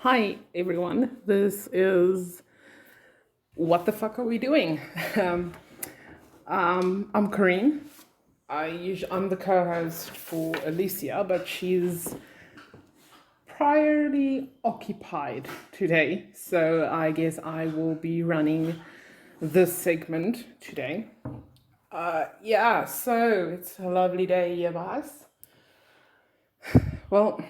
Hi everyone, this is What the Fuck Are We Doing? Um, I'm Corinne. I'm the co-host for Alicia, but she's priorly occupied today, so I guess I will be running this segment today. So it's a lovely day here, guys. Well,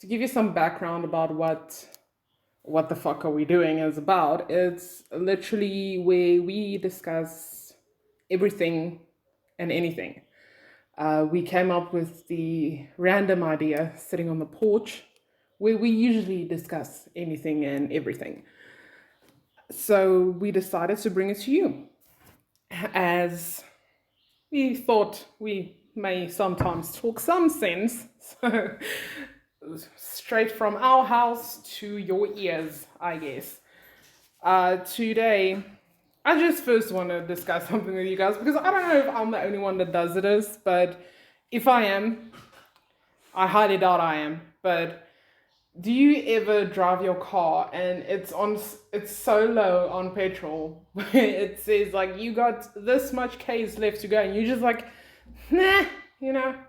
to give you some background about what the fuck are we doing is about, it's literally where we discuss everything and anything. We came up with the random idea sitting on the porch where we usually discuss anything and everything. So we decided to bring it to you as we thought we may sometimes talk some sense. So straight from our house to your ears, I guess. Today, I just first want to discuss something with you guys because I don't know if I'm the only one that does this, but if I am, I highly doubt I am. But do you ever drive your car and it's so low on petrol? It says like you got this much K's left to go, and you're just like, nah,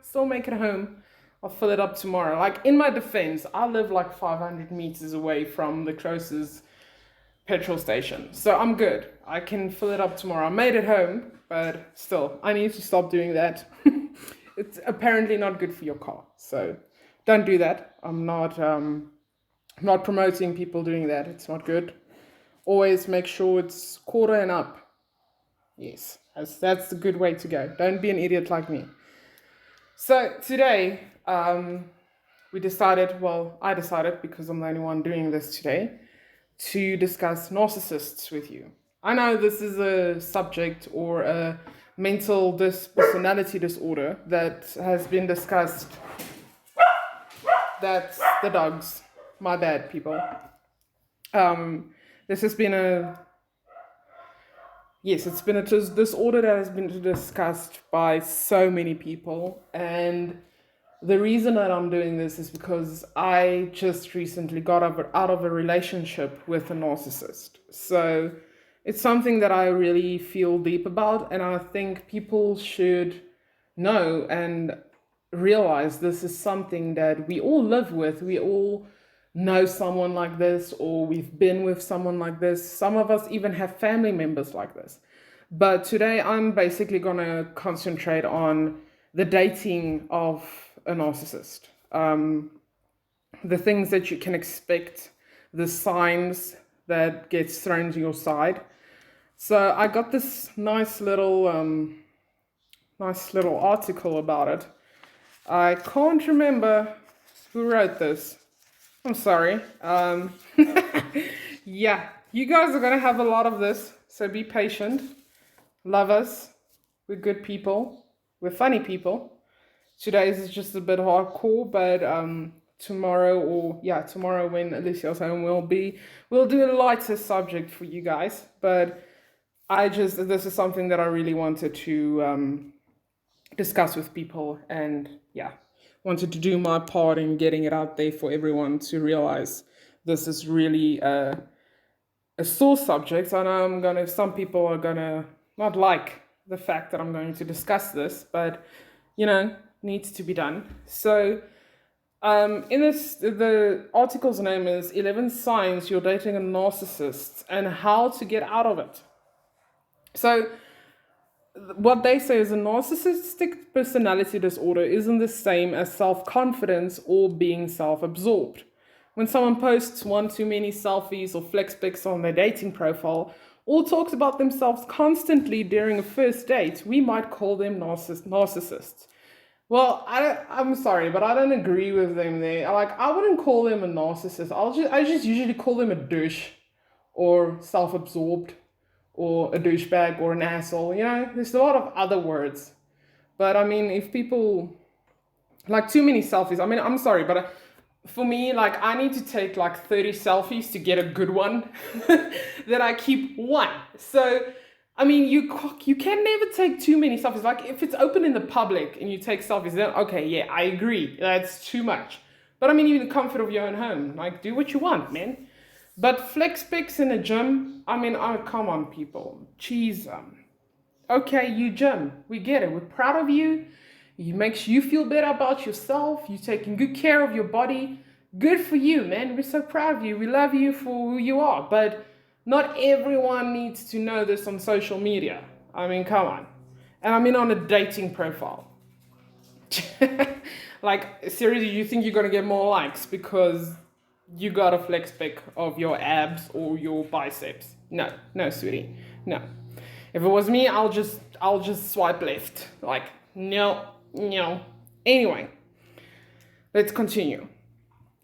still make it home. I'll fill it up tomorrow. Like, in my defense, I live like 500 meters away from the closest petrol station. So I'm good. I can fill it up tomorrow. I made it home, but still, I need to stop doing that. It's apparently not good for your car. So don't do that. I'm not promoting people doing that. It's not good. Always make sure it's quarter and up. Yes, that's the good way to go. Don't be an idiot like me. So today, I decided, because I'm the only one doing this today, to discuss narcissists with you. I know this is a subject or a mental personality disorder that has been discussed. That's the dogs. My bad, people. This has been it's been a disorder that has been discussed by so many people, and the reason that I'm doing this is because I just recently got out of a relationship with a narcissist. So it's something that I really feel deep about, and I think people should know and realize this is something that we all live with. We all know someone like this, or we've been with someone like this. Some of us even have family members like this. But today I'm basically going to concentrate on the dating of a narcissist, the things that you can expect, the signs that gets thrown to your side. So I got this nice little article about it. I can't remember who wrote this. I'm sorry. Yeah, you guys are gonna have a lot of this, so be patient. Love us. We're good people. We're funny people. Today's is just a bit hardcore, but tomorrow when Alicia's home, we'll do a lighter subject for you guys. But this is something that I really wanted to discuss with people, and wanted to do my part in getting it out there for everyone to realize this is really a sore subject. I know some people are gonna not like the fact that I'm going to discuss this, but needs to be done. So the article's name is 11 Signs You're Dating a Narcissist and How to Get Out of It. So what they say is a narcissistic personality disorder isn't the same as self-confidence or being self-absorbed. When someone posts one too many selfies or flex pics on their dating profile, or talks about themselves constantly during a first date, we might call them narcissists. Well, I'm sorry, but I don't agree with them there. Like, I wouldn't call them a narcissist. I just usually call them a douche or self-absorbed or a douchebag or an asshole. There's a lot of other words. But I mean, if people like too many selfies, I mean, I'm sorry, but for me, like, I need to take like 30 selfies to get a good one. That I keep one. So I mean, you can never take too many selfies. Like, if it's open in the public and you take selfies, then okay, yeah, I agree, that's too much. But I mean, even the comfort of your own home. Like, do what you want, man. But flex pics in a gym, I mean, oh, come on, people. Jeez. Okay, you gym. We get it. We're proud of you. It makes you feel better about yourself. You're taking good care of your body. Good for you, man. We're so proud of you. We love you for who you are. But not everyone needs to know this on social media. I mean, come on. And I mean on a dating profile. Like, seriously, you think you're going to get more likes because you got a flex pic of your abs or your biceps? No, no, sweetie. No. If it was me, I'll just swipe left. Like, no. Anyway, let's continue.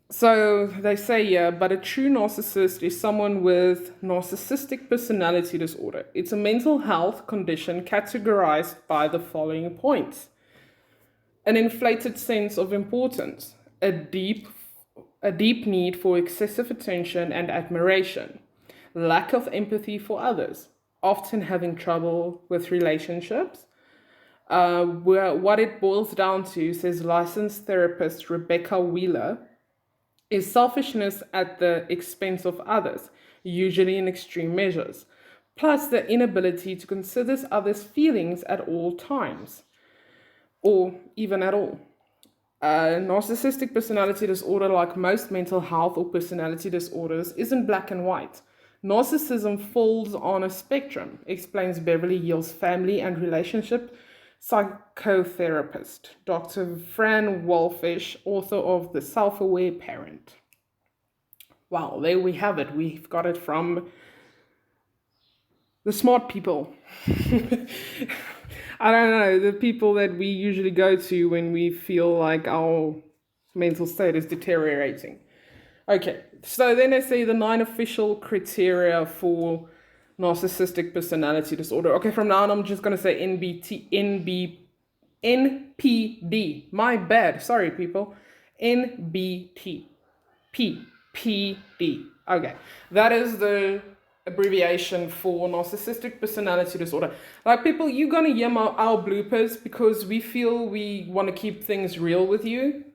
So they say, yeah, but a true narcissist is someone with narcissistic personality disorder. It's a mental health condition categorized by the following points: an inflated sense of importance, a deep need for excessive attention and admiration, lack of empathy for others, often having trouble with relationships. What it boils down to, says licensed therapist Rebecca Wheeler, is selfishness at the expense of others, usually in extreme measures, plus the inability to consider others' feelings at all times, or even at all. Narcissistic personality disorder, like most mental health or personality disorders, isn't black and white. Narcissism falls on a spectrum, explains Beverly Hills family and relationship psychotherapist Dr. Fran Wolfish, author of The Self-Aware Parent. Wow, there we have it. We've got it from the smart people. I don't know, the people that we usually go to when we feel like our mental state is deteriorating. Okay, so then they say the 9 official criteria for narcissistic personality disorder. Okay, from now on, I'm just going to say NPD. My bad. Sorry, people. NBTPPD. Okay, that is the abbreviation for narcissistic personality disorder. Like, people, you're going to hear our bloopers because we feel we want to keep things real with you.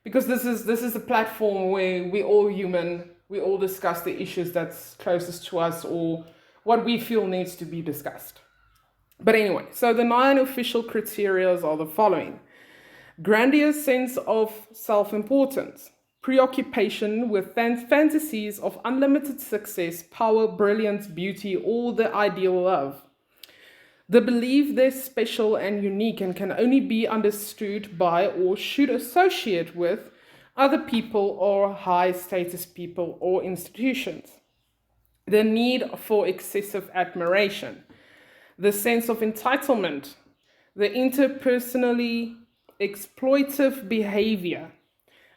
Because this is a platform where we're all human. We all discuss the issues that's closest to us or what we feel needs to be discussed. But anyway, so the 9 official criteria are the following: grandiose sense of self-importance, preoccupation with fantasies of unlimited success, power, brilliance, beauty, or the ideal love. The belief they're special and unique and can only be understood by or should associate with other people or high status people or institutions. The need for excessive admiration. The sense of entitlement. The interpersonally exploitive behavior.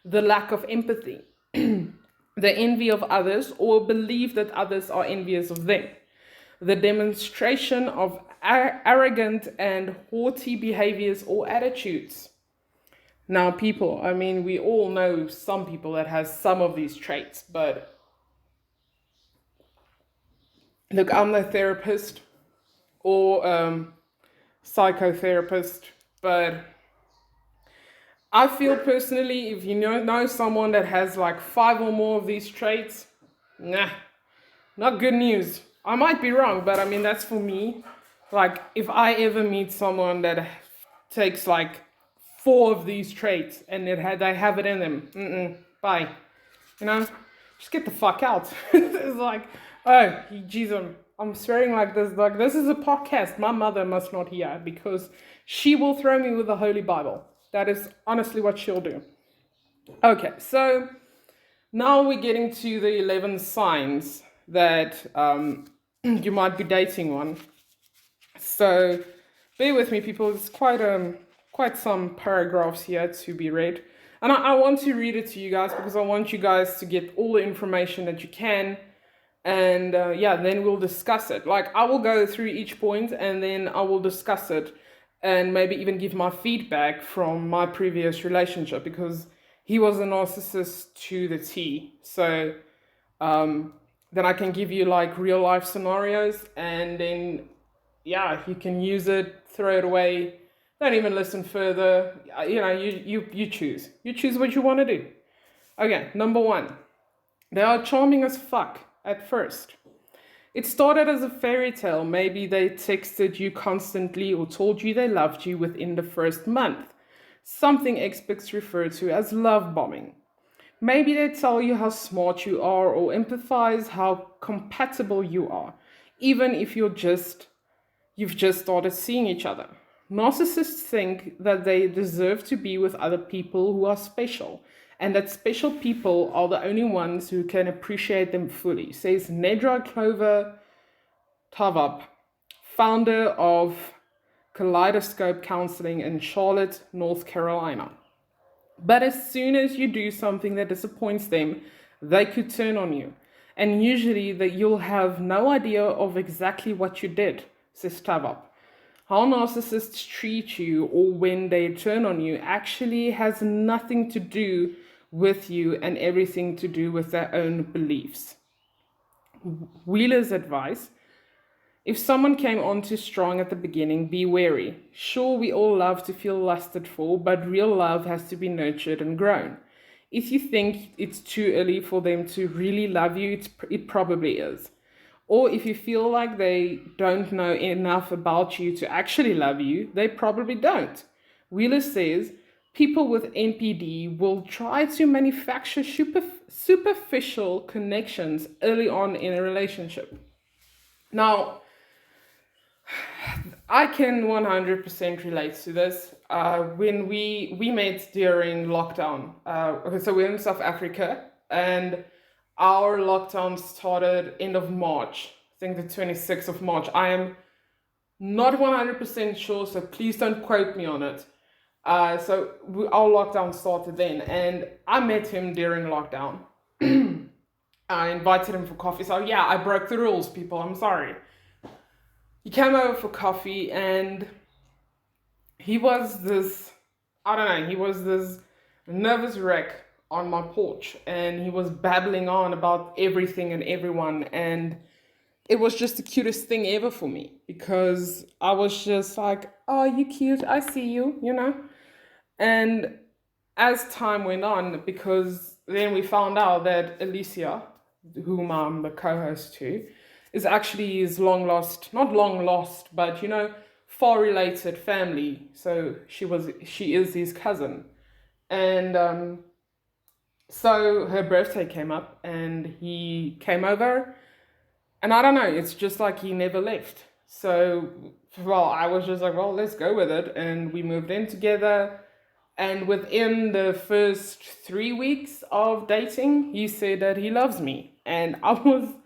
The lack of empathy. The envy of others or belief that others are envious of them. The demonstration of arrogant and haughty behaviors or attitudes. Now, people, I mean, we all know some people that has some of these traits, but look, I'm no therapist or psychotherapist, but I feel personally, if you know someone that has like 5 or more of these traits, nah, not good news. I might be wrong, but I mean, that's for me. Like, if I ever meet someone that takes like 4 of these traits and they have it in them, bye. You know, just get the fuck out. It's like, oh, jeez, I'm swearing like this. Like, this is a podcast. My mother must not hear because she will throw me with the Holy Bible. That is honestly what she'll do. Okay, so now we're getting to the 11 signs that you might be dating one. So bear with me, people. It's quite some paragraphs here to be read. And I want to read it to you guys because I want you guys to get all the information that you can. And then we'll discuss it. Like, I will go through each point and then I will discuss it and maybe even give my feedback from my previous relationship because he was a narcissist to the T. So then I can give you like real life scenarios and then, you can use it, throw it away. Don't even listen further. You choose. You choose what you want to do. Okay, number one. They are charming as fuck at first. It started as a fairy tale. Maybe they texted you constantly or told you they loved you within the first month. Something experts refer to as love bombing. Maybe they tell you how smart you are or empathize how compatible you are, even if you've just started seeing each other. Narcissists think that they deserve to be with other people who are special, and that special people are the only ones who can appreciate them fully, says Nedra Clover Tavap, founder of Kaleidoscope Counseling in Charlotte, North Carolina. But as soon as you do something that disappoints them, they could turn on you. And usually that you'll have no idea of exactly what you did, says Tavap. How narcissists treat you or when they turn on you actually has nothing to do with you and everything to do with their own beliefs. Wheeler's advice: if someone came on too strong at the beginning, be wary. Sure, we all love to feel lusted for, but real love has to be nurtured and grown. If you think it's too early for them to really love you, it probably is. Or if you feel like they don't know enough about you to actually love you, they probably don't. Wheeler says people with NPD will try to manufacture superficial connections early on in a relationship. Now, I can 100% relate to this. When we met during lockdown, okay, so we're in South Africa, and our lockdown started end of March. I think the 26th of March. I am not 100% sure, so please don't quote me on it. Our lockdown started then, and I met him during lockdown. I invited him for coffee. So yeah, I broke the rules, people. I'm sorry. He came over for coffee, and he was this, I don't know, he was this nervous wreck on my porch, and he was babbling on about everything and everyone, and it was just the cutest thing ever for me, because I was just like, oh, you cute, I see you, you know? And as time went on, because then we found out that Alicia, whom I'm the co-host to, is actually his not long lost, but far related family. So she is his cousin. And so her birthday came up and he came over, and I don't know, it's just like he never left. So, well, I was just like, well, let's go with it. And we moved in together. And within the first 3 weeks of dating, he said that he loves me. And I don't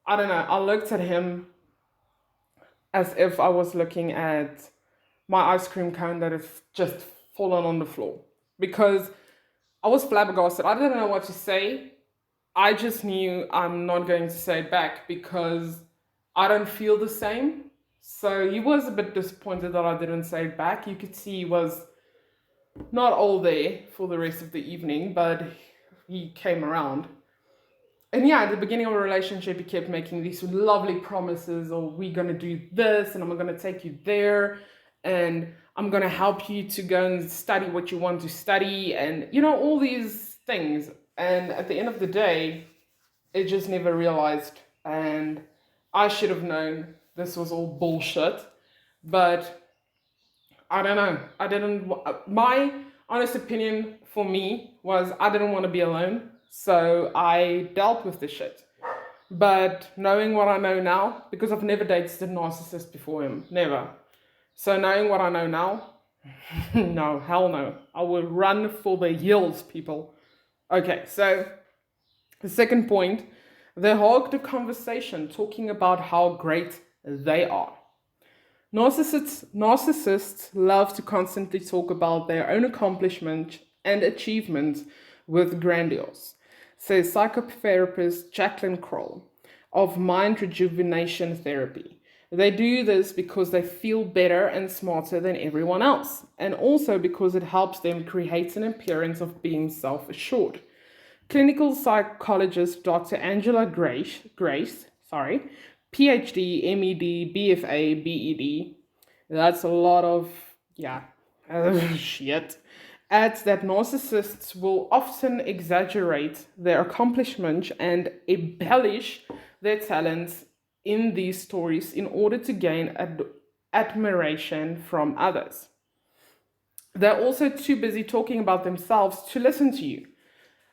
know, I looked at him as if I was looking at my ice cream cone that has just fallen on the floor. Because I was flabbergasted. I didn't know what to say. I just knew I'm not going to say it back because I don't feel the same. So he was a bit disappointed that I didn't say it back. You could see he was not all there for the rest of the evening, but he came around. And yeah, at the beginning of a relationship, he kept making these lovely promises, oh, we're going to do this, and I'm going to take you there, and I'm going to help you to go and study what you want to study, and, all these things. And at the end of the day, it just never realized, and I should have known this was all bullshit, but I don't know. My honest opinion for me was I didn't want to be alone. So I dealt with the shit. But knowing what I know now, because I've never dated a narcissist before him, never. So knowing what I know now, no, hell no. I will run for the hills, people. Okay, so the second point, they hogged a conversation talking about how great they are. Narcissists love to constantly talk about their own accomplishment and achievements with grandiose, says psychotherapist Jacqueline Kroll of Mind Rejuvenation Therapy. They do this because they feel better and smarter than everyone else, and also because it helps them create an appearance of being self-assured. Clinical psychologist Dr. Angela Grace, PhD, MED, BFA, BEd, that's a lot of Yeah, shit. Adds that narcissists will often exaggerate their accomplishments and embellish their talents in these stories in order to gain admiration from others. They're also too busy talking about themselves to listen to you.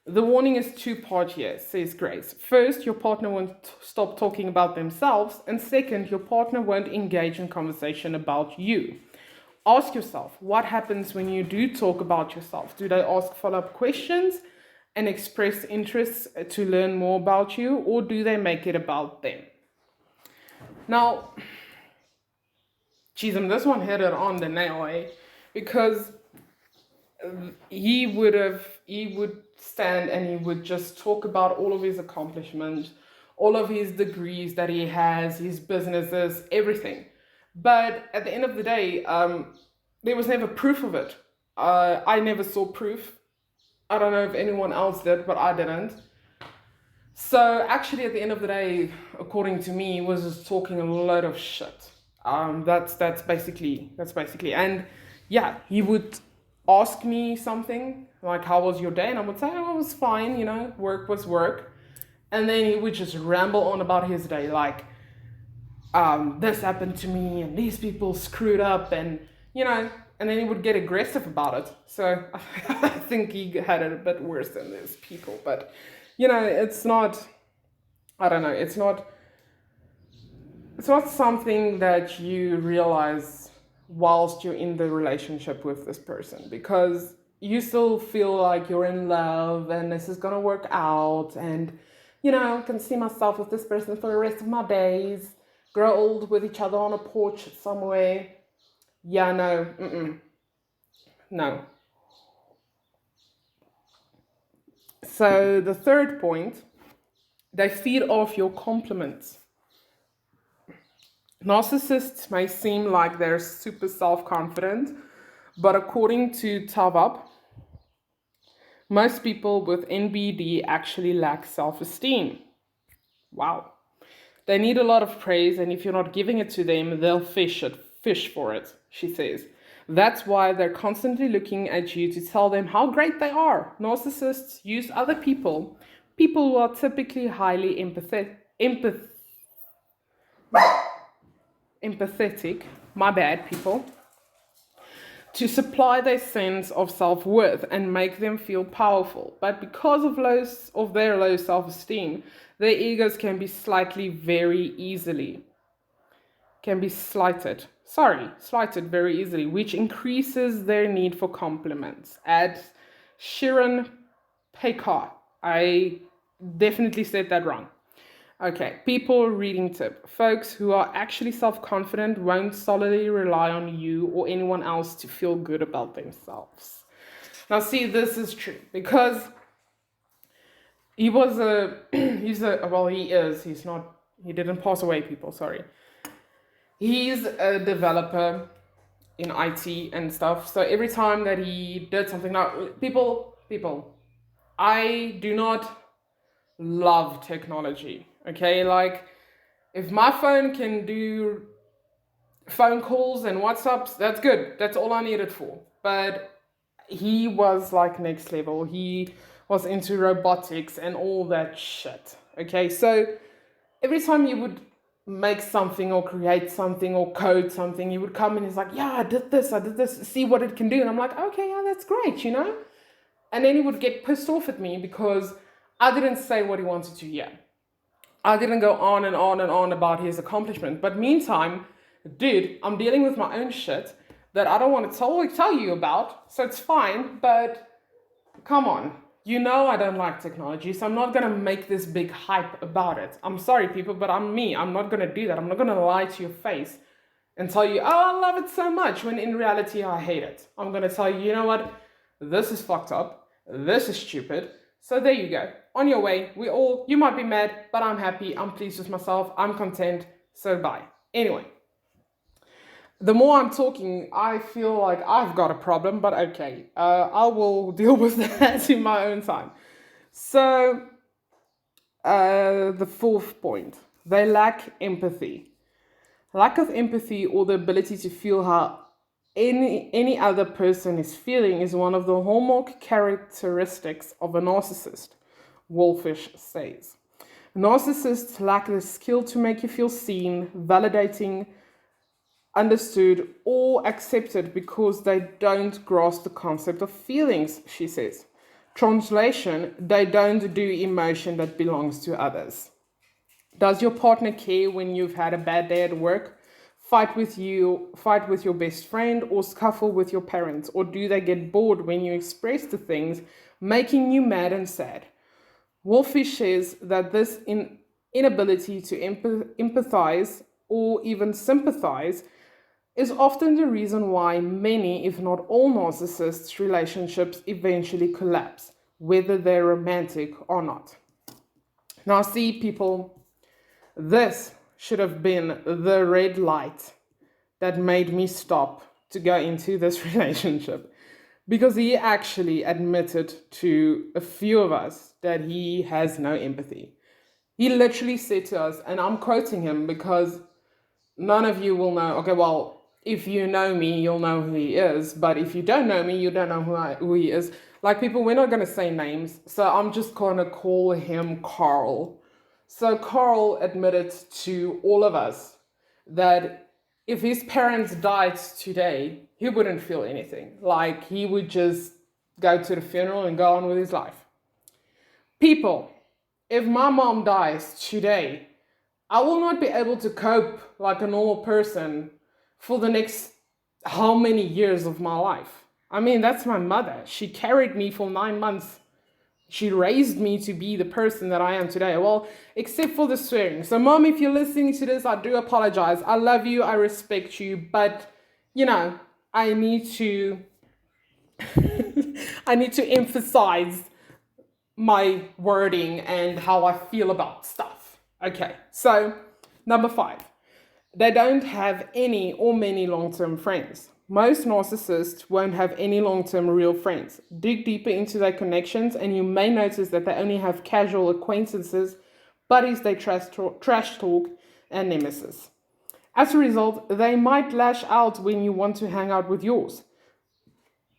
The warning is two-part here, says Grace. First, your partner won't stop talking about themselves, and second, your partner won't engage in conversation about you. Ask yourself, what happens when you do talk about yourself? Do they ask follow-up questions and express interest to learn more about you, or do they make it about them? Now, Chisholm, this one hit it on the nail, because he would stand and he would just talk about all of his accomplishments, all of his degrees that he has, his businesses, everything. But at the end of the day, there was never proof of it. I never saw proof. I don't know if anyone else did, but I didn't. So actually, at the end of the day, according to me, he was just talking a load of shit. That's basically, and yeah, he would ask me something like, "How was your day?" And I would say, "Oh, it was fine. You know, work was work." And then he would just ramble on about his day, like, "This happened to me, and these people screwed up," and and then he would get aggressive about it. So I think he had it a bit worse than these people, but it's not. I don't know. It's not something that you realize whilst you're in the relationship with this person, because you still feel like you're in love and this is gonna work out, and I can see myself with this person for the rest of my days, grow old with each other on a porch somewhere. Yeah, no, no. So the third point, they feed off your compliments. Narcissists may seem like they're super self-confident, but according to Tavab, most people with NBD actually lack self-esteem. Wow. They need a lot of praise, and if you're not giving it to them, they'll fish for it, she says. That's why they're constantly looking at you to tell them how great they are. Narcissists use other people who are typically highly empathetic, my bad, people, to supply their sense of self-worth and make them feel powerful. But because of their low self-esteem, their egos can be slighted very easily, which increases their need for compliments. Add Sharon Pekar. I definitely said that wrong. Okay, people reading tip. Folks who are actually self-confident won't solely rely on you or anyone else to feel good about themselves. Now, see, this is true because he didn't pass away, people, sorry. He's a developer in IT and stuff. So every time that he did something, now, people, I do not love technology. Okay, like if my phone can do phone calls and WhatsApps, that's good. That's all I need it for. But he was like next level. He was into robotics and all that shit. Okay, so every time he would make something or create something or code something, he would come and he's like, "Yeah, I did this, see what it can do." And I'm like, "Okay, yeah, that's great, And then he would get pissed off at me because I didn't say what he wanted to hear. I didn't go on and on and on about his accomplishment. But meantime, dude, I'm dealing with my own shit that I don't want to tell you about, so it's fine, but come on. I don't like technology, so I'm not going to make this big hype about it. I'm sorry, people, but I'm me. I'm not going to do that. I'm not going to lie to your face and tell you, "Oh, I love it so much," when in reality, I hate it. I'm going to tell you, "You know what? This is fucked up. This is stupid. So there you go. On your way. You might be mad, but I'm happy. I'm pleased with myself. I'm content. So bye." Anyway, the more I'm talking, I feel like I've got a problem, but okay. I will deal with that in my own time. So, the fourth point, they lack empathy. Lack of empathy or the ability to feel how any other person is feeling is one of the hallmark characteristics of a narcissist, Wolfish says. Narcissists lack the skill to make you feel seen, validating, understood, or accepted because they don't grasp the concept of feelings, she says. Translation, they don't do emotion that belongs to others. Does your partner care when you've had a bad day at work, fight with your best friend, or scuffle with your parents? Or do they get bored when you express the things making you mad and sad? Wolfish says that this inability to empathize or even sympathize is often the reason why many, if not all, narcissists' relationships eventually collapse, whether they're romantic or not. Now, see, people, this should have been the red light that made me stop to go into this relationship, because he actually admitted to a few of us that he has no empathy. He literally said to us, and I'm quoting him because none of you will know. Okay, well, if you know me, you'll know who he is. But if you don't know me, you don't know who he is. Like, people, we're not going to say names. So I'm just going to call him Carl. So Carl admitted to all of us that if his parents died today, he wouldn't feel anything. Like, he would just go to the funeral and go on with his life. People, if my mom dies today, I will not be able to cope like a normal person for the next how many years of my life. I mean, that's my mother. She carried me for 9 months. She raised me to be the person that I am today. Well, except for the swearing. So, Mom, if you're listening to this, I do apologize. I love you. I respect you. But, I need to I need to emphasize my wording and how I feel about stuff. Okay, so number 5. They don't have any or many long-term friends. Most narcissists won't have any long-term real friends. Dig deeper into their connections and you may notice that they only have casual acquaintances, buddies they trash talk, and nemesis. As a result, they might lash out when you want to hang out with yours.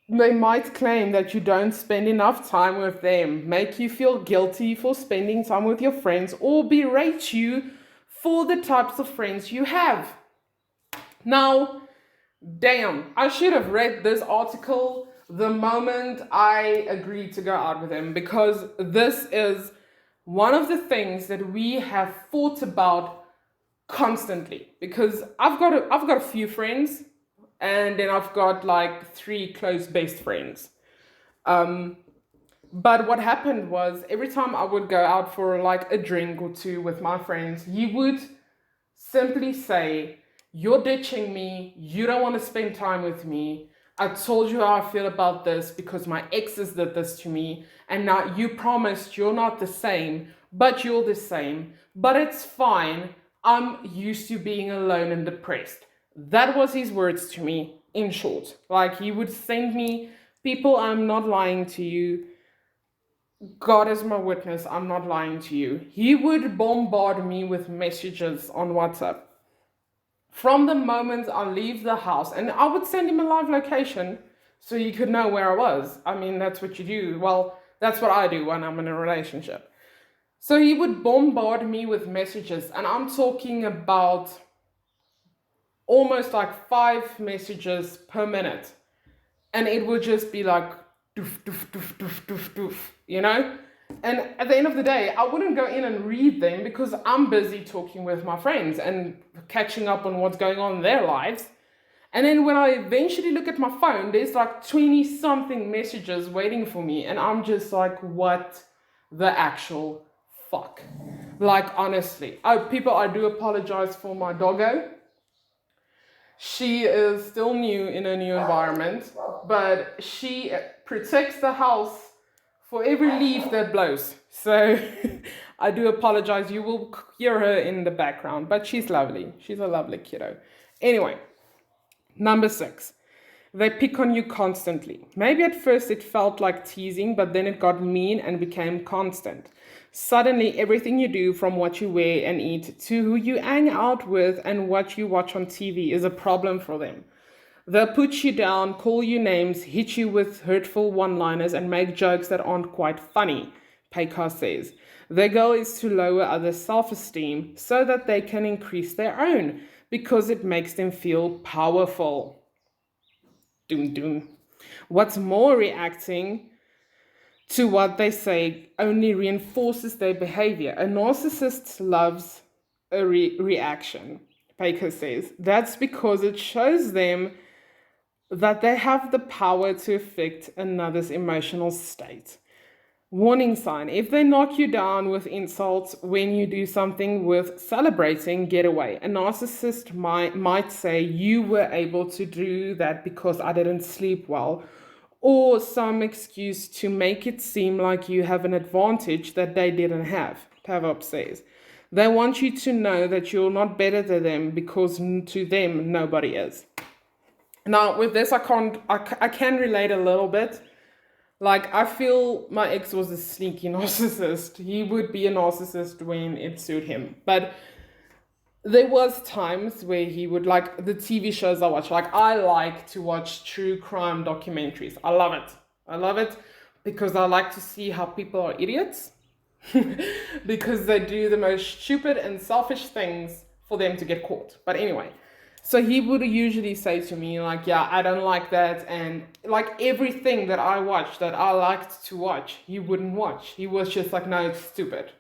They might claim that you don't spend enough time with them, make you feel guilty for spending time with your friends, or berate you for the types of friends you have. Now, damn, I should have read this article the moment I agreed to go out with him, because this is one of the things that we have thought about constantly. Because I've got a few friends, and then I've got like 3 close best friends. But what happened was, every time I would go out for like a drink or two with my friends, he would simply say, "You're ditching me, you don't want to spend time with me. I told you how I feel about this because my exes did this to me, and now you promised you're not the same, but you're the same. But it's fine, I'm used to being alone and depressed." That was his words to me, in short. Like, he would send me, people, I'm not lying to you. God is my witness, I'm not lying to you. He would bombard me with messages on WhatsApp. From the moment I leave the house, and I would send him a live location so he could know where I was. I mean, that's what you do. Well, that's what I do when I'm in a relationship. So he would bombard me with messages, and I'm talking about almost like 5 messages per minute. And it would just be like, doof, doof, doof, doof, doof, doof, And at the end of the day, I wouldn't go in and read them because I'm busy talking with my friends and catching up on what's going on in their lives. And then when I eventually look at my phone, there's like 20-something messages waiting for me. And I'm just like, what the actual fuck? Like, honestly. People, I do apologize for my doggo. She is still new in a new environment, but she protects the house for every leaf that blows. So I do apologize. You will hear her in the background, but she's lovely. She's a lovely kiddo. Anyway, number 6. They pick on you constantly. Maybe at first it felt like teasing, but then it got mean and became constant. Suddenly, everything you do, from what you wear and eat to who you hang out with and what you watch on TV, is a problem for them. They'll put you down, call you names, hit you with hurtful one-liners, and make jokes that aren't quite funny, Pekar says. Their goal is to lower others' self-esteem so that they can increase their own, because it makes them feel powerful. Doom doom. What's more, reacting to what they say only reinforces their behavior. A narcissist loves a reaction, Baker says. That's because it shows them that they have the power to affect another's emotional state. Warning sign: if they knock you down with insults when you do something worth celebrating, get away. A narcissist might say, you were able to do that because I didn't sleep well, or some excuse to make it seem like you have an advantage that they didn't have, Tavop says. They want you to know that you're not better than them because to them, nobody is. Now, with this, I can relate a little bit. Like, I feel my ex was a sneaky narcissist. He would be a narcissist when it suited him. But there was times where he would, like, the TV shows I watch. Like, I like to watch true crime documentaries. I love it. I love it because I like to see how people are idiots. Because they do the most stupid and selfish things for them to get caught. But anyway, so he would usually say to me, like, yeah, I don't like that. And like everything that I watched that I liked to watch, he wouldn't watch. He was just like, no, it's stupid.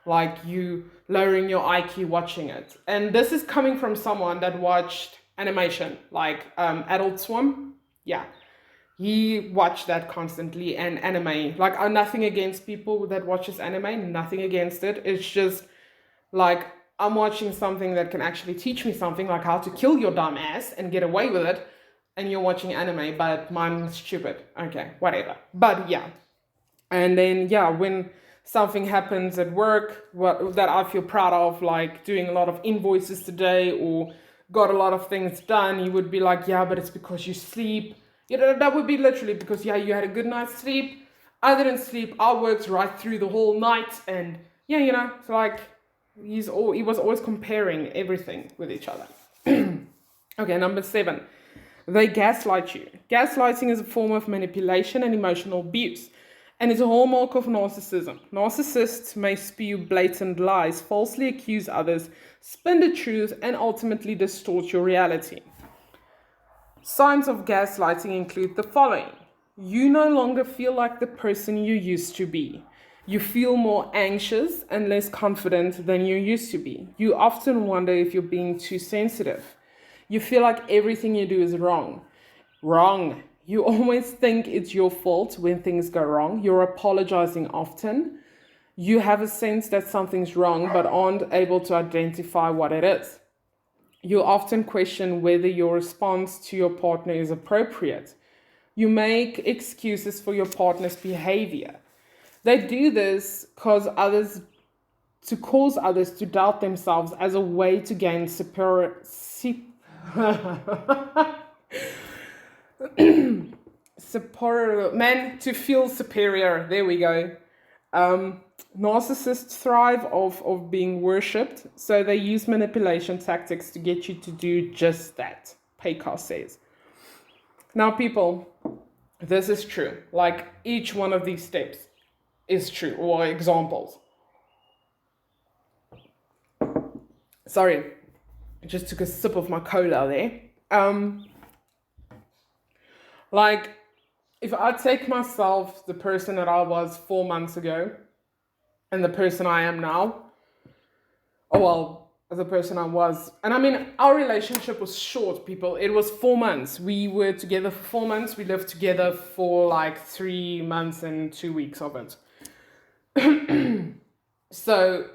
Like, you lowering your IQ watching it. And this is coming from someone that watched animation, like Adult Swim. Yeah. He watched that constantly, and anime. Like, nothing against people that watches anime, nothing against it. It's just like, I'm watching something that can actually teach me something, like how to kill your dumb ass and get away with it, and you're watching anime, but mine's stupid. Okay, whatever. But yeah. And then, yeah, when something happens at work that I feel proud of, like doing a lot of invoices today or got a lot of things done, he would be like, yeah, but it's because you sleep. You know, that would be literally because, yeah, you had a good night's sleep. I didn't sleep. I worked right through the whole night. And yeah, you know, it's like he was always comparing everything with each other. Okay, number 7. They gaslight you. Gaslighting is a form of manipulation and emotional abuse, and is a hallmark of narcissism. Narcissists may spew blatant lies, falsely accuse others, spin the truth, and ultimately distort your reality. Signs of gaslighting include the following. You no longer feel like the person you used to be. You feel more anxious and less confident than you used to be. You often wonder if you're being too sensitive. You feel like everything you do is wrong. Wrong. You always think it's your fault when things go wrong. You're apologizing often. You have a sense that something's wrong but aren't able to identify what it is. You often question whether your response to your partner is appropriate. You make excuses for your partner's behavior. They do this to cause others to doubt themselves as a way to gain to feel superior. There we go. Narcissists thrive off of being worshipped, so they use manipulation tactics to get you to do just that, Pekar says. Now, people, this is true. Like, each one of these steps is true, or examples. Sorry, I just took a sip of my cola there. Like, if I take myself, the person that I was 4 months ago, and the person I am now, the person I was, and I mean, our relationship was short, people. It was 4 months. We were together for 4 months. We lived together for like 3 months and 2 weeks of it. So,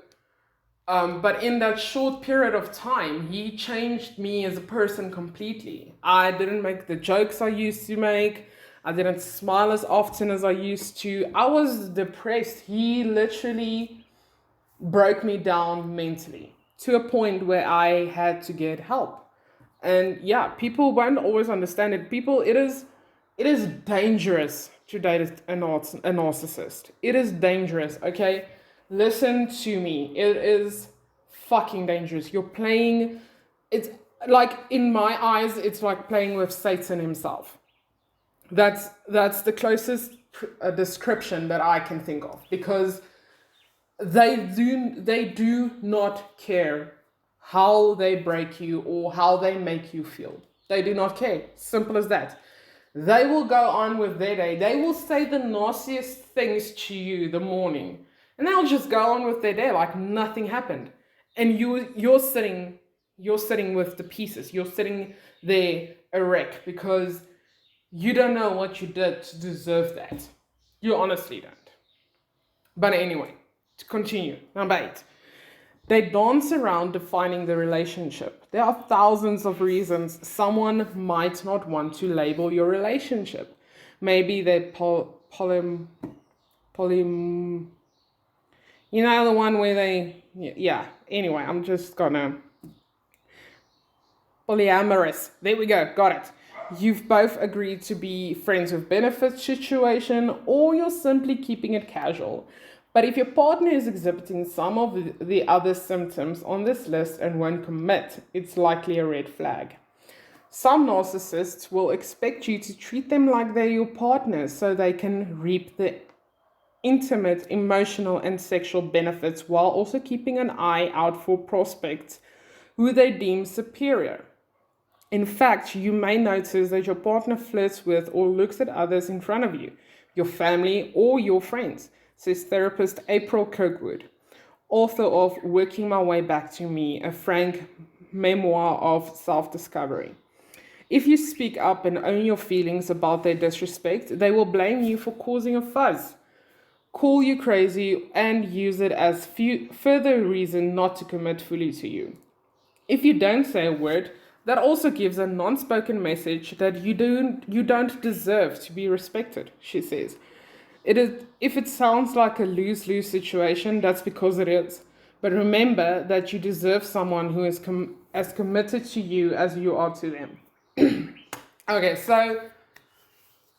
but in that short period of time, he changed me as a person completely. I didn't make the jokes I used to make. I didn't smile as often as I used to. I was depressed. He literally broke me down mentally to a point where I had to get help. And yeah, people won't always understand it. It is dangerous to date a narcissist. It is dangerous, okay? Listen to me. It is fucking dangerous. You're playing, like in my eyes, it's like playing with Satan himself. That's the closest description that I can think of, because they do not care how they break you or how they make you feel. They do not care. Simple as that. They will go on with their day. They will say the nastiest things to you the morning, and they'll just go on with their day like nothing happened. And you're sitting with the pieces. You're sitting there a wreck because you don't know what you did to deserve that. You honestly don't. But anyway, to continue. Number 8. They dance around defining the relationship. There are thousands of reasons someone might not want to label your relationship. Maybe they're polym, you know, the one where they, yeah. Anyway, I'm just gonna, polyamorous. There we go, got it. You've both agreed to be friends with benefits situation, or you're simply keeping it casual. But if your partner is exhibiting some of the other symptoms on this list and won't commit, it's likely a red flag. Some narcissists will expect you to treat them like they're your partner so they can reap the intimate, emotional, and sexual benefits while also keeping an eye out for prospects who they deem superior. In fact, you may notice that your partner flirts with or looks at others in front of you, your family, or your friends, says therapist April Kirkwood, author of Working My Way Back to Me, a frank memoir of self-discovery. If you speak up and own your feelings about their disrespect, they will blame you for causing a fuss, call you crazy, and use it as further reason not to commit fully to you. If you don't say a word, that also gives a non-spoken message that you don't deserve to be respected, she says. If it sounds like a lose-lose situation, that's because it is. But remember that you deserve someone who is as committed to you as you are to them. Okay, so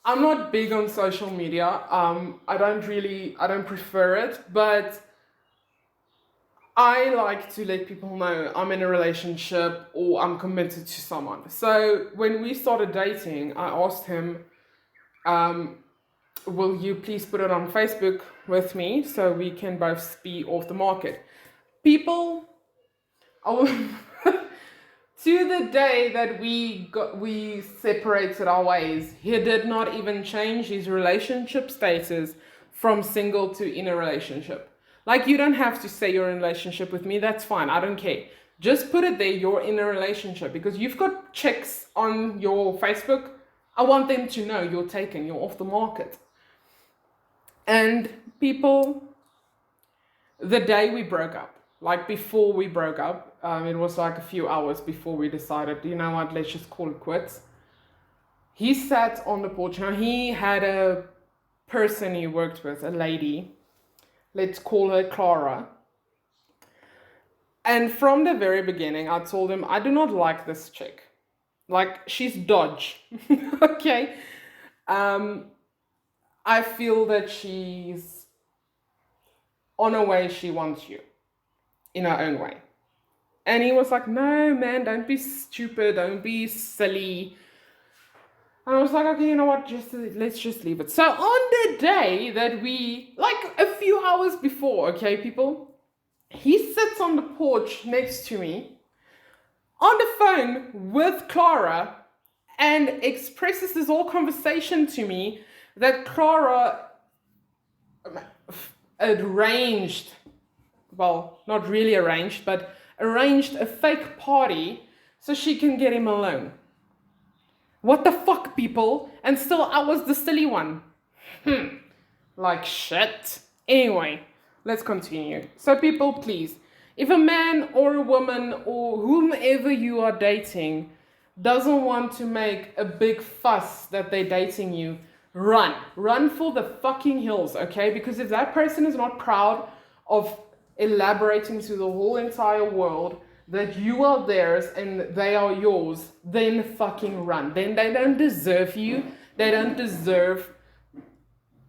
I'm not big on social media. I don't prefer it, but I like to let people know I'm in a relationship or I'm committed to someone. So when we started dating, I asked him, will you please put it on Facebook with me so we can both be off the market? People, to the day that we separated our ways, he did not even change his relationship status from single to in a relationship. Like, you don't have to say you're in a relationship with me, that's fine, I don't care. Just put it there, you're in a relationship, because you've got chicks on your Facebook. I want them to know you're taken, you're off the market. And people, the day we broke up, like before we broke up, it was like a few hours before we decided, you know what, let's just call it quits. He sat on the porch. Now, he had a person he worked with, a lady, let's call her Clara. And from the very beginning, I told him, I do not like this chick. Like, she's dodge. Okay? I feel that she's on a way she wants you, in her own way. And he was like, no, man, don't be stupid, don't be silly. And I was like, okay, you know what, let's just leave it. So on the day that we, like a few hours before, okay, people, he sits on the porch next to me on the phone with Clara and expresses this whole conversation to me that Clara arranged, well, not really arranged, but arranged a fake party so she can get him alone. What the fuck, people? And still I was the silly one. Like shit. Anyway, let's continue. So people, please, if a man or a woman or whomever you are dating doesn't want to make a big fuss that they're dating you, run for the fucking hills, okay? Because if that person is not proud of elaborating to the whole entire world that you are theirs and they are yours, then fucking run. Then they don't deserve you. They don't deserve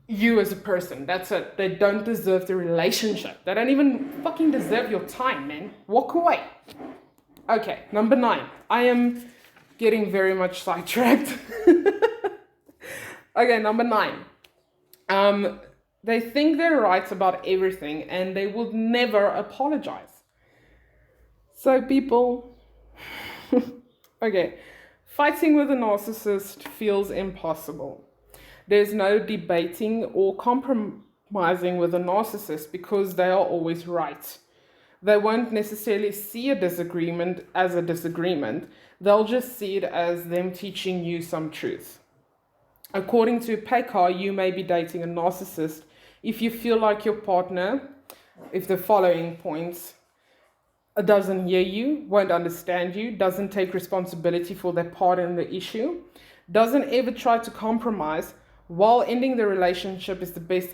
you as a person. That's it. They don't deserve the relationship. They don't even fucking deserve your time, man. Walk away. Okay, number 9. I am getting very much sidetracked. Okay, number 9. They think they're right about everything and they would never apologize. So, people, okay, fighting with a narcissist feels impossible. There's no debating or compromising with a narcissist because they are always right. They won't necessarily see a disagreement as a disagreement, they'll just see it as them teaching you some truth. According to Pekar, you may be dating a narcissist if you feel like your partner, if the following points, doesn't hear you, won't understand you, doesn't take responsibility for their part in the issue, doesn't ever try to compromise, while ending the relationship is the best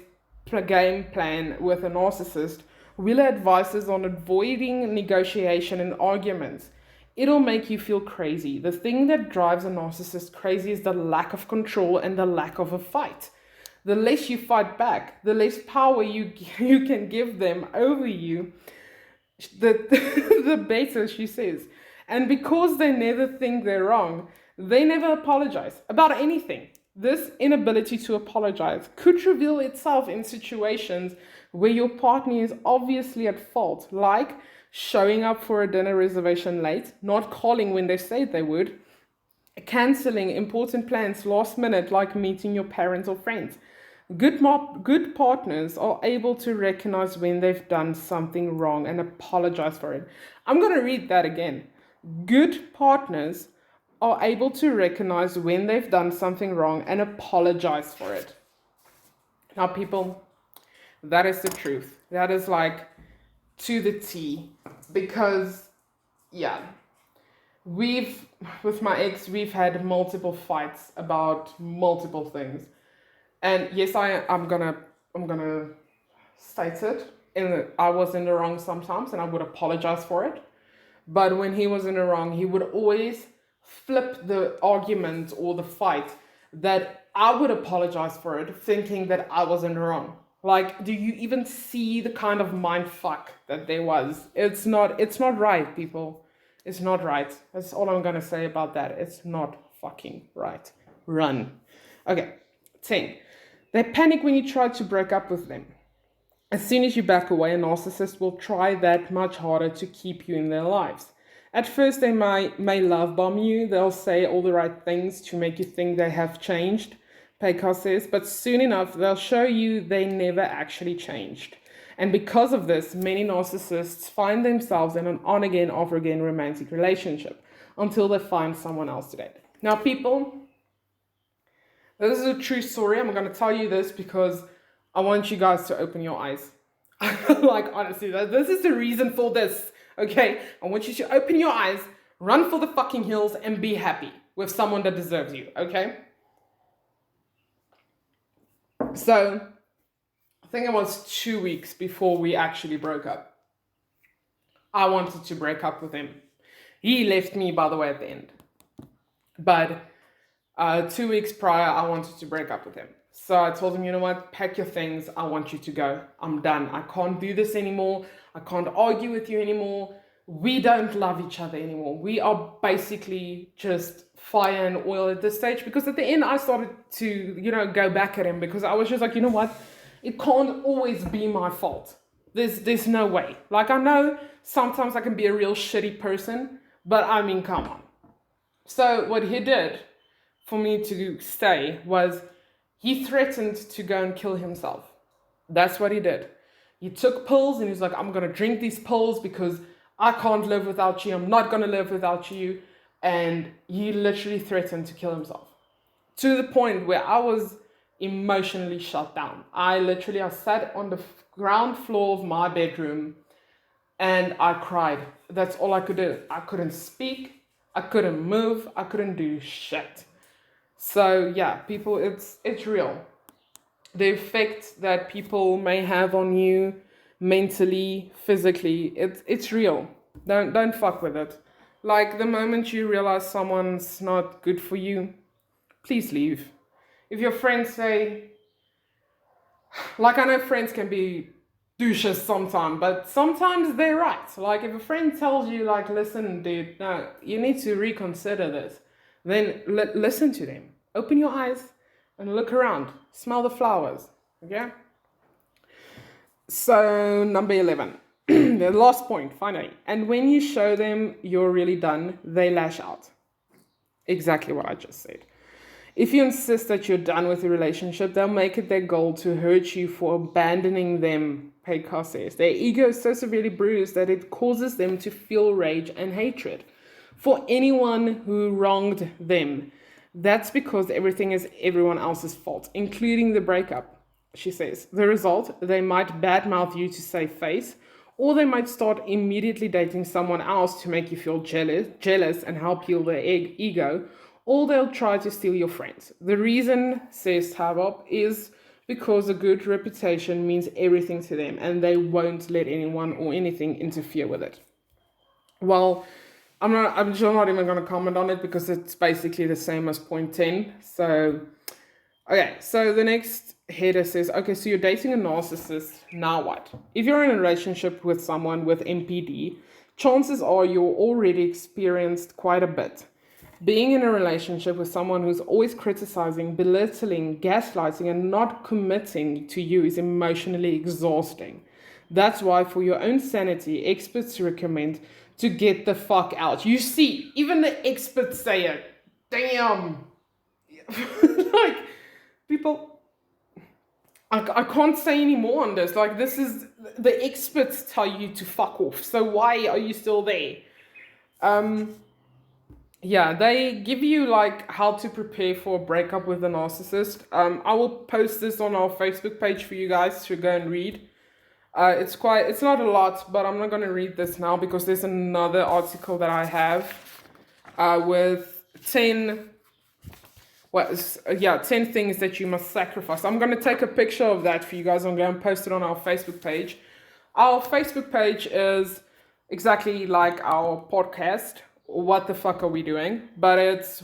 game plan with a narcissist, will advises on avoiding negotiation and arguments. It'll make you feel crazy. The thing that drives a narcissist crazy is the lack of control and the lack of a fight. The less you fight back, the less power you can give them over you, the better, she says. And because they never think they're wrong, they never apologize about anything. This inability to apologize could reveal itself in situations where your partner is obviously at fault, like showing up for a dinner reservation late, not calling when they said they would, canceling important plans last minute, like meeting your parents or friends. Good partners are able to recognize when they've done something wrong and apologize for it. I'm going to read that again. Good partners are able to recognize when they've done something wrong and apologize for it. Now, people, that is the truth. That is like to the T. Because, yeah, with my ex, we've had multiple fights about multiple things. And yes, I'm gonna state it. I was in the wrong sometimes, and I would apologize for it. But when he was in the wrong, he would always flip the argument or the fight that I would apologize for it, thinking that I was in the wrong. Like, do you even see the kind of mind fuck that there was? It's not right, people. It's not right. That's all I'm gonna say about that. It's not fucking right. Run. Okay. 10. They panic when you try to break up with them. As soon as you back away, a narcissist will try that much harder to keep you in their lives. At first, they may love bomb you. They'll say all the right things to make you think they have changed, Pekar says, but soon enough, they'll show you they never actually changed. And because of this, many narcissists find themselves in an on-again, off-again romantic relationship until they find someone else to date. Now, people, this is a true story. I'm going to tell you this because I want you guys to open your eyes. Like, honestly, this is the reason for this, okay? I want you to open your eyes, run for the fucking hills, and be happy with someone that deserves you, okay? So, I think it was 2 weeks before we actually broke up. I wanted to break up with him. He left me, by the way, at the end. But 2 weeks prior, I wanted to break up with him. So I told him, you know what, pack your things. I want you to go. I'm done. I can't do this anymore. I can't argue with you anymore. We don't love each other anymore. We are basically just fire and oil at this stage. Because at the end, I started to, go back at him because I was just like, you know what, it can't always be my fault. There's no way. Like, I know sometimes I can be a real shitty person, but I mean, come on. So what he did for me to stay was he threatened to go and kill himself. That's what he did. He took pills and he was like, I'm going to drink these pills because I can't live without you. I'm not going to live without you. And he literally threatened to kill himself to the point where I was emotionally shut down. I sat on the ground floor of my bedroom and I cried. That's all I could do. I couldn't speak. I couldn't move. I couldn't do shit. So yeah, people, it's real. The effect that people may have on you mentally, physically, it's real. Don't fuck with it. Like, the moment you realize someone's not good for you, please leave. If your friends say, like, I know friends can be douches sometimes, but sometimes they're right. Like if a friend tells you, like, listen, dude, no, you need to reconsider this, then listen to them. Open your eyes and look around. Smell the flowers. Okay? So, number 11. The last point, finally. And when you show them you're really done, they lash out. Exactly what I just said. If you insist that you're done with the relationship, they'll make it their goal to hurt you for abandoning them, Pekar says. Their ego is so severely bruised that it causes them to feel rage and hatred for anyone who wronged them. That's because everything is everyone else's fault, including the breakup, she says. The result, they might badmouth you to save face, or they might start immediately dating someone else to make you feel jealous and help heal their ego, or they'll try to steal your friends. The reason, says Tabop, is because a good reputation means everything to them, and they won't let anyone or anything interfere with it. Well, I'm sure not even going to comment on it because it's basically the same as point 10. So, okay, so the next header says, okay, so you're dating a narcissist, now what? If you're in a relationship with someone with MPD, chances are you're already experienced quite a bit. Being in a relationship with someone who's always criticizing, belittling, gaslighting, and not committing to you is emotionally exhausting. That's why, for your own sanity, experts recommend to get the fuck out. You see, even the experts say it. Damn. Like, people, I can't say any more on this. Like, this is, the experts tell you to fuck off. So why are you still there? Yeah, they give you like how to prepare for a breakup with a narcissist. I will post this on our Facebook page for you guys to go and read. It's not a lot, but I'm not going to read this now because there's another article that I have with 10 things that you must sacrifice. I'm going to take a picture of that for you guys. I'm going to post it on our Facebook page. Our Facebook page is exactly like our podcast. What the fuck are we doing? But it's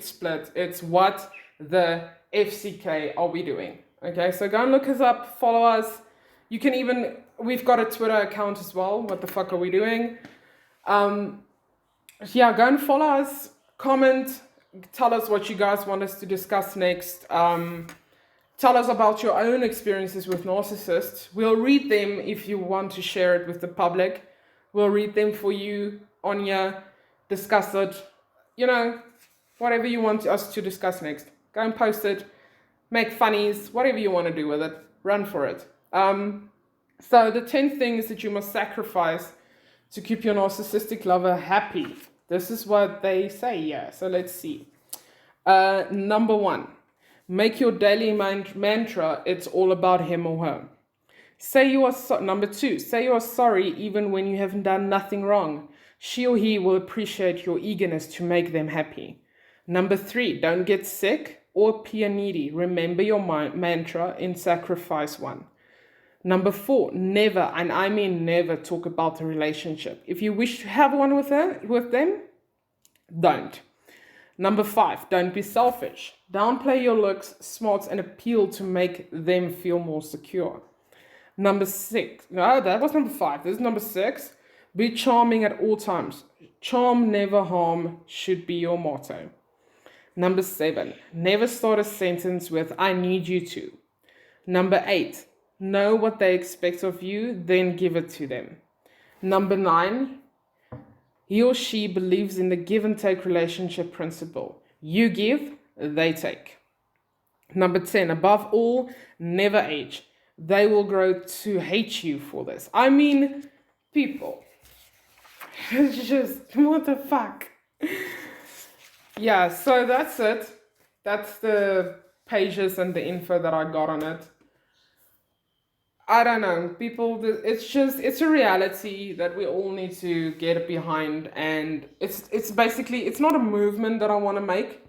split. It's what the FCK are we doing? Okay, so go and look us up, follow us. You can even, we've got a Twitter account as well. What the fuck are we doing? Go and follow us, comment, tell us what you guys want us to discuss next. Tell us about your own experiences with narcissists. We'll read them if you want to share it with the public. We'll read them for you on here, discuss it, whatever you want us to discuss next. Go and post it, make funnies, whatever you want to do with it, run for it. So the 10 things that you must sacrifice to keep your narcissistic lover happy. This is what they say, yeah. So let's see. Number 1, make your daily mantra, it's all about him or her. Number 2, say you are sorry even when you haven't done nothing wrong. She or he will appreciate your eagerness to make them happy. Number 3, don't get sick or appear needy. Remember your mantra in sacrifice 1. Number 4, never, and I mean never, talk about the relationship. If you wish to have one with them, don't. Number 5, don't be selfish. Downplay your looks, smarts, and appeal to make them feel more secure. Number 6, no, that was number 5. This is number 6. Be charming at all times. Charm, never harm should be your motto. Number 7, never start a sentence with I need you to. Number 8, know what they expect of you, then give it to them. Number 9, he or she believes in the give and take relationship principle. You give, they take. Number 10, above all, never age. They will grow to hate you for this. I mean, people. It's just, what the fuck? Yeah, so that's it. That's the pages and the info that I got on it. I don't know, people, it's a reality that we all need to get behind, and it's basically, it's not a movement that I want to make,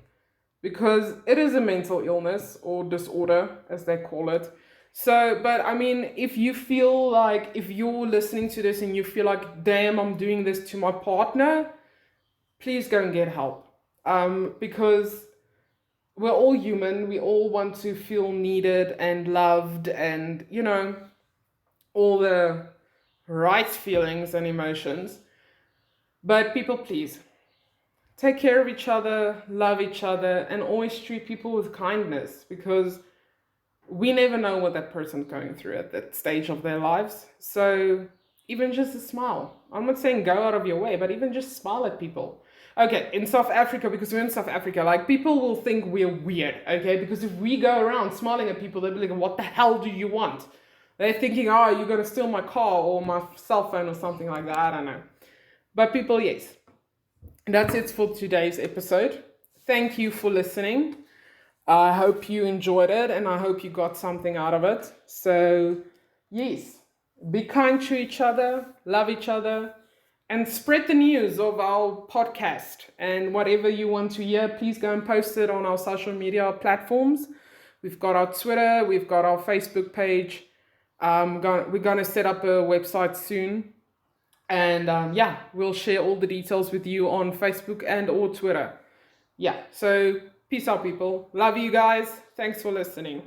because it is a mental illness or disorder, as they call it. So, but I mean, if you feel like, if you're listening to this and you feel like, damn, I'm doing this to my partner, please go and get help. Because we're all human. We all want to feel needed and loved and, all the right feelings and emotions. But people, please take care of each other, love each other, and always treat people with kindness, because we never know what that person's going through at that stage of their lives. So even just a smile. I'm not saying go out of your way, but even just smile at people. Okay, in South Africa, because we're in South Africa, like, people will think we're weird, okay? Because if we go around smiling at people, they'll be like, what the hell do you want? They're thinking, oh, you're going to steal my car or my cell phone or something like that. I don't know. But people, yes. That's it for today's episode. Thank you for listening. I hope you enjoyed it and I hope you got something out of it. So, yes, be kind to each other, love each other, and spread the news of our podcast. And whatever you want to hear, please go and post it on our social media platforms. We've got our Twitter, we've got our Facebook page. We're going to set up a website soon. And we'll share all the details with you on Facebook and or Twitter. Yeah, so peace out, people. Love you guys. Thanks for listening.